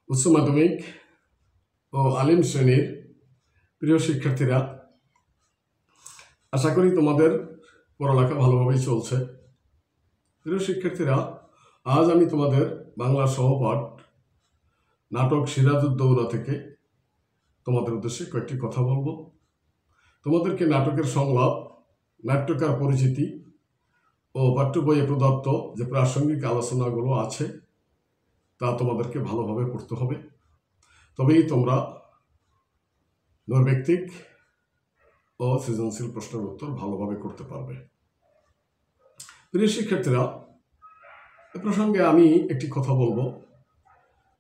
উচ্চ মাধ্যমিক ও আলিম শ্রেণীর প্রিয় শিক্ষার্থীরা, আশা করি তোমাদের পড়ালেখা ভালোভাবেই চলছে। প্রিয় শিক্ষার্থীরা, আজ আমি তোমাদের বাংলা সহপাঠ নাটক সিরাজউদ্দৌলা থেকে তোমাদের উদ্দেশ্যে কয়েকটি কথা বলবো। তোমাদেরকে নাটকের সংলাপ, নাট্যকার পরিচিতি ও পাঠ্য বইয়ে প্রদত্ত যে প্রাসঙ্গিক আলোচনাগুলো আছে তা তোমাদেরকে ভালোভাবে পড়তে হবে, তবেই তোমরা নৈর্ব্যক্তিক ও সৃজনশীল প্রশ্নের উত্তর ভালোভাবে করতে পারবে। প্রিয় শিক্ষার্থীরা, এ প্রসঙ্গে আমি একটি কথা বলবো।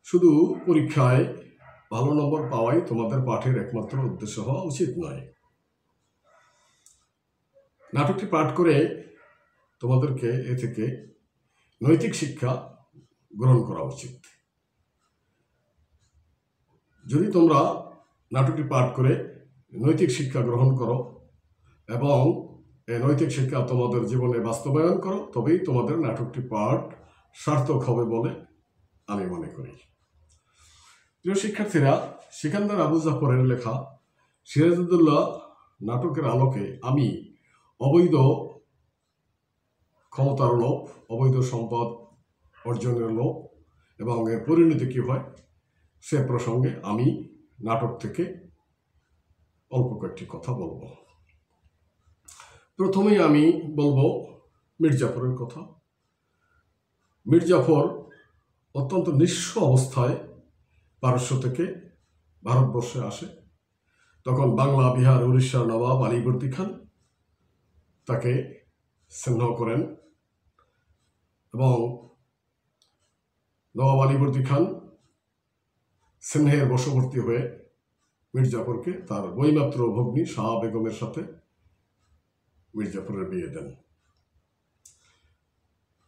শুধু পরীক্ষায় ভালো নম্বর পাওয়াই তোমাদের পাঠের একমাত্র উদ্দেশ্য হওয়া উচিত নয়। নাটকটি পাঠ করে তোমাদেরকে এ থেকে নৈতিক শিক্ষা গ্রহণ করা উচিত। যদি তোমরা নাটকটি পাঠ করে নৈতিক শিক্ষা গ্রহণ করো এবং এই নৈতিক শিক্ষা তোমাদের জীবনে বাস্তবায়ন করো, তবেই তোমাদের নাটকটি পাঠ সার্থক হবে বলে আমি মনে করি। প্রিয় শিক্ষার্থীরা, সিকান্দার আবু জাফরের লেখা সিরাজউদ্দৌলা নাটকের আলোকে আমি অবৈধ ক্ষমতার লোভ, অবৈধ সম্পদ অর্জনের লোভ এবং এর পরিণতি কী হয় সে প্রসঙ্গে আমি নাটক থেকে অল্প কয়েকটি কথা বলবো। প্রথমেই আমি বলবো মীরজাফরের কথা। মীরজাফর অত্যন্ত নিঃস্ব অবস্থায় পারস্য থেকে ভারতবর্ষে আসে। তখন বাংলা, বিহার, উড়িষ্যার নবাব আলীবর্দী খান তাকে স্নেহ করেন এবং নবাব আলীবর্দী খান স্নেহের বশবর্তী হয়ে মীরজাফরকে তার বৈমাত্র ভগ্নী শাহ বেগমের সাথে মীরজাফরের বিয়ে দেন।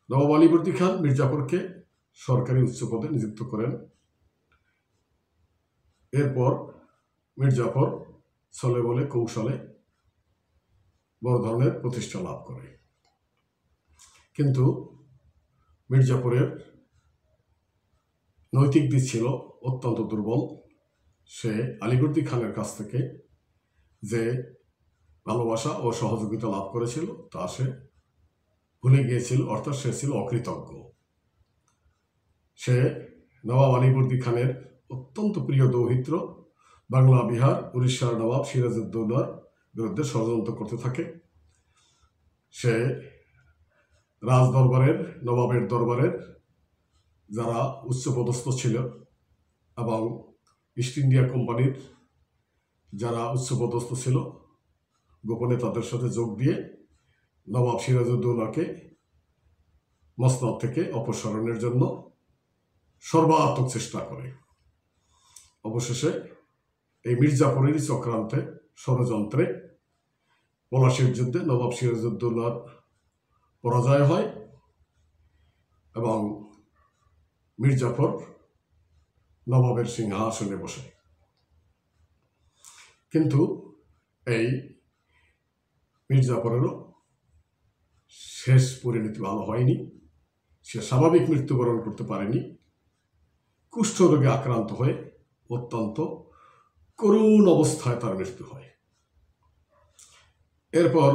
নবাব আলীবর্দী খান মীরজাফরকে সরকারি উচ্চ পদে নিযুক্ত করেন। এরপর মীরজাফর ছলে বলে কৌশলে বড় ধরনের প্রতিষ্ঠা লাভ করে। কিন্তু মীরজাফরের নৈতিক দিক ছিল অত্যন্ত দুর্বল। সে আলীবর্দী খানের কাছ থেকে যে ভালোবাসা ও সহযোগিতা লাভ করেছিল তা সে ভুলে গিয়েছিল, অর্থাৎ সে ছিল অকৃতজ্ঞ। সে নবাব আলীবর্দী খানের অত্যন্ত প্রিয় দৌহিত্র বাংলা, বিহার, উড়িষ্যার নবাব সিরাজউদ্দৌলার বিরুদ্ধে ষড়যন্ত্র করতে থাকে। সে রাজদরবারের, নবাবের দরবারের যারা উচ্চপদস্থ ছিল এবং ইস্ট ইন্ডিয়া কোম্পানির যারা উচ্চপদস্থ ছিল, গোপনে তাদের সাথে যোগ দিয়ে নবাব সিরাজউদ্দৌলাকে মসনদ থেকে অপসারণের জন্য সর্বাত্মক চেষ্টা করে। অবশেষে এই মীরজাফরেরই চক্রান্তে, ষড়যন্ত্রে পলাশীর যুদ্ধে নবাব সিরাজউদ্দৌলার পরাজয় হয় এবং মীরজাফর নবাবের সিংহাসনে বসে। কিন্তু এই মীরজাফরেরও শেষ পরিণতি ভালো হয়নি। সে স্বাভাবিক মৃত্যুবরণ করতে পারেনি। কুষ্ঠরোগে আক্রান্ত হয়ে অত্যন্ত করুণ অবস্থায় তার মৃত্যু হয়। এরপর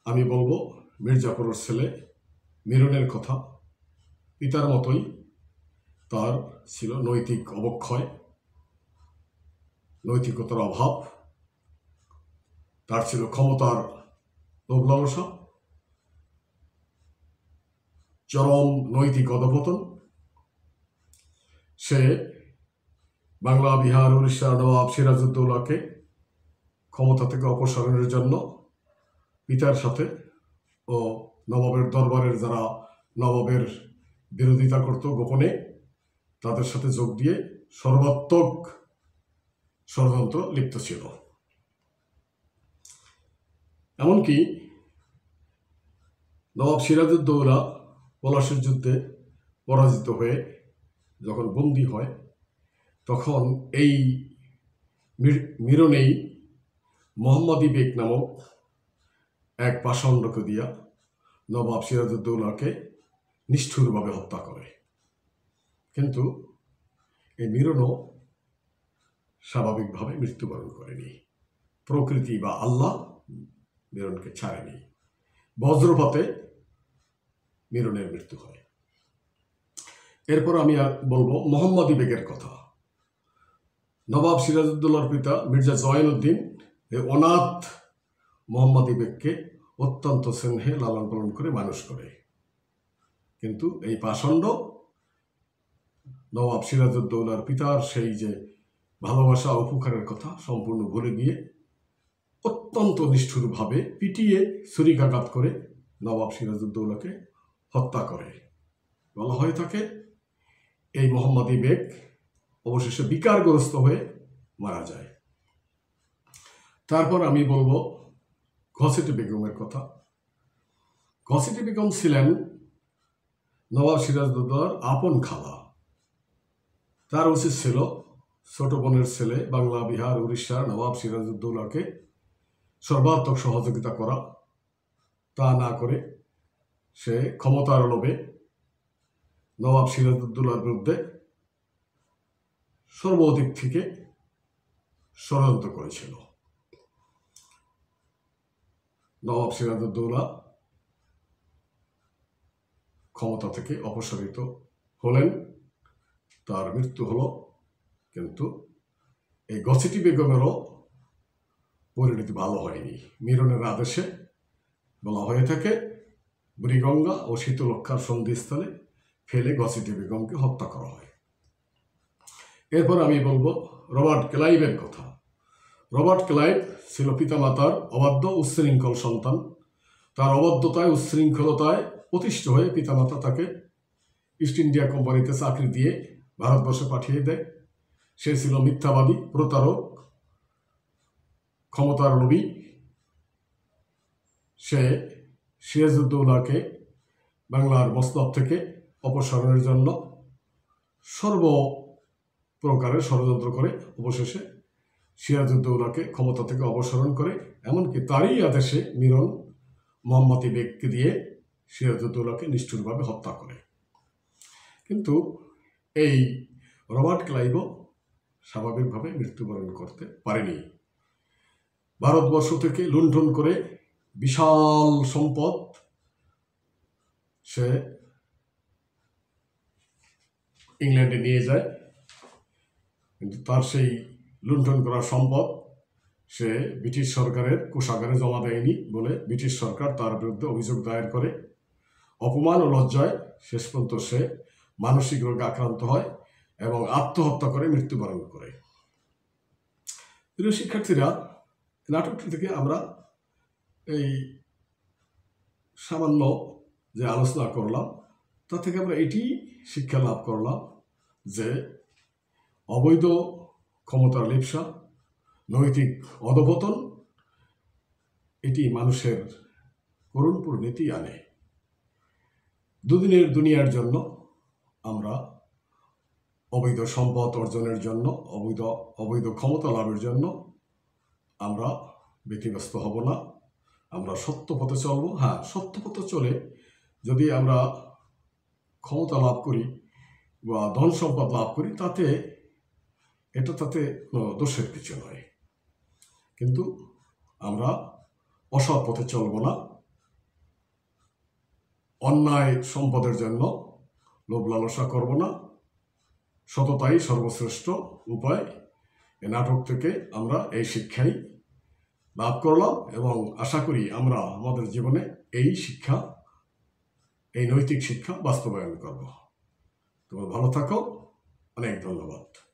আমি বলবো মীরজাফরের ছেলে মিরনের কথা। পিতার মতোই তার ছিল নৈতিক অবক্ষয়, নৈতিকতার অভাব। তার ছিল ক্ষমতার লোভ লালসা, চরম নৈতিক অধঃপতন। সে বাংলা, বিহার, উড়িষ্যার নবাব সিরাজউদ্দৌলাকে ক্ষমতা থেকে অপসারণের জন্য পিতার সাথে ও নবাবের দরবারের যারা নবাবের বিরোধিতা করত গোপনে, তাদের সাথে যোগ দিয়ে সর্বাত্মক ষড়যন্ত্র লিপ্ত ছিল। এমনকি নবাব সিরাজউদ্দৌলা পলাশীর যুদ্ধে পরাজিত হয়ে যখন বন্দী হয়, তখন এই মিরনেই মোহাম্মদী বেগ নামক এক পাষণ্ডকে দিয়া নবাব সিরাজউদ্দৌলাকে নিষ্ঠুরভাবে হত্যা করে। কিন্তু এই মিরনও স্বাভাবিকভাবে মৃত্যুবরণ করেনি। প্রকৃতি বা আল্লাহ মিরনকে ছাড়েনি। বজ্রপাতে মিরনের মৃত্যু হয়। এরপর আমি আর বলবো মোহাম্মদী বেগের কথা। নবাব সিরাজউদ্দৌলার পিতা মির্জা জয়নুদ্দিন এই অনাথ মোহাম্মদী বেগকে অত্যন্ত স্নেহে লালন পালন করে মানুষ করে। কিন্তু এই পাষণ্ড নবাব সিরাজউদ্দৌলার পিতার সেই যে ভালোবাসা উপকারের কথা সম্পূর্ণ ভুলে গিয়ে অত্যন্ত নিষ্ঠুরভাবে পিটিয়ে ছুরিকাঘাত করে নবাব সিরাজউদ্দৌলাকে হত্যা করে। বলা হয়ে থাকে এই মোহাম্মদী বেগ অবশেষে বিকারগ্রস্ত হয়ে মারা যায়। তারপর আমি বলবো ঘসেটি বেগমের কথা। ঘসেটি বেগম ছিলেন নবাব সিরাজউদ্দৌলার আপন খালা। তার উচিত ছিল ছোট বোনের ছেলে বাংলা, বিহার, উড়িষ্যার নবাব সিরাজউদ্দৌলাকে সর্বাত্মক সহযোগিতা করা। তা না করে সে ক্ষমতার লোভে নবাব সিরাজউদ্দৌলার বিরুদ্ধে সর্বদিক থেকে ষড়যন্ত্র করেছিল। নবাব সিরাজউদ্দৌলা ক্ষমতা থেকে অপসারিত হলেন, তার মৃত্যু হলো। কিন্তু এই ঘসেটি বেগমেরও পরিণতি ভালো হয়নি। মিরনের আদেশে বলা হয়ে থাকে বুড়িগঙ্গা ও শীতলক্ষার সন্ধিস্থলে ফেলে ঘসেটি বেগমকে হত্যা করা হয়। এরপর আমি বলবো রবার্ট ক্লাইভের কথা। রবার্ট ক্লাইভ ছিল পিতামাতার অবাধ্য উচ্ছৃঙ্খল সন্তান। তার অবাধ্যতায় উচ্ছৃঙ্খলতায় অতিষ্ঠ হয়ে পিতামাতা তাকে ইস্ট ইন্ডিয়া কোম্পানিতে চাকরি দিয়ে ভারতবর্ষে পাঠিয়ে দেয়। সে ছিল মিথ্যাবাদী, প্রতারক, ক্ষমতার লোভী। সে সিরাজউদ্দৌলাকে বাংলার মসনদ থেকে অপসারণের জন্য সর্বপ্রকারের ষড়যন্ত্র করে অবশেষে সিরাজউদ্দৌলাকে ক্ষমতা থেকে অপসারণ করে। এমনকি তারই আদেশে মিরন মোহাম্মদী বেগকে দিয়ে সিরাজউদ্দৌলাকে নিষ্ঠুরভাবে হত্যা করে। কিন্তু এই রবার্ট ক্লাইভও স্বাভাবিকভাবে মৃত্যুবরণ করতে পারেনি। ভারতবর্ষ থেকে লুণ্ঠন করে বিশাল সম্পদ সে ইংল্যান্ডে নিয়ে যায়। কিন্তু তার সেই লুণ্ঠন করা সম্পদ সে ব্রিটিশ সরকারের কোষাগারে জমা দেয়নি বলে ব্রিটিশ সরকার তার বিরুদ্ধে অভিযোগ দায়ের করে। অপমান ও লজ্জায় শেষ পর্যন্ত সে মানসিক রোগে আক্রান্ত হয় এবং আত্মহত্যা করে মৃত্যুবরণ করে। প্রিয় শিক্ষার্থীরা, নাটকটি থেকে আমরা এই সামান্য যে আলোচনা করলাম তা থেকে আমরা এটি শিক্ষা লাভ করলাম যে অবৈধ ক্ষমতার লিপ্সা, নৈতিক অধঃপতন এটি মানুষের করুণ পরিণতি আনে। দুদিনের দুনিয়ার জন্য আমরা অবৈধ সম্পদ অর্জনের জন্য, অবৈধ ক্ষমতা লাভের জন্য আমরা ব্যতিব্যস্ত হব না। আমরা সত্য পথে চলব। হ্যাঁ, সত্য পথে চলে যদি আমরা ক্ষমতা লাভ করি বা ধন সম্পদ লাভ করি তাতে কোনো দোষের কিছু নয়। কিন্তু আমরা অসৎ পথে চলব না। অন্যায় সম্পদের জন্য লোভ লালসা করব না। সততাই সর্বশ্রেষ্ঠ উপায়। এই নাটক থেকে আমরা এই শিক্ষাই লাভ করলাম এবং আশা করি আমরা আমাদের জীবনে এই নৈতিক শিক্ষা বাস্তবায়ন করব। তোমরা ভালো থাকো। অনেক ধন্যবাদ।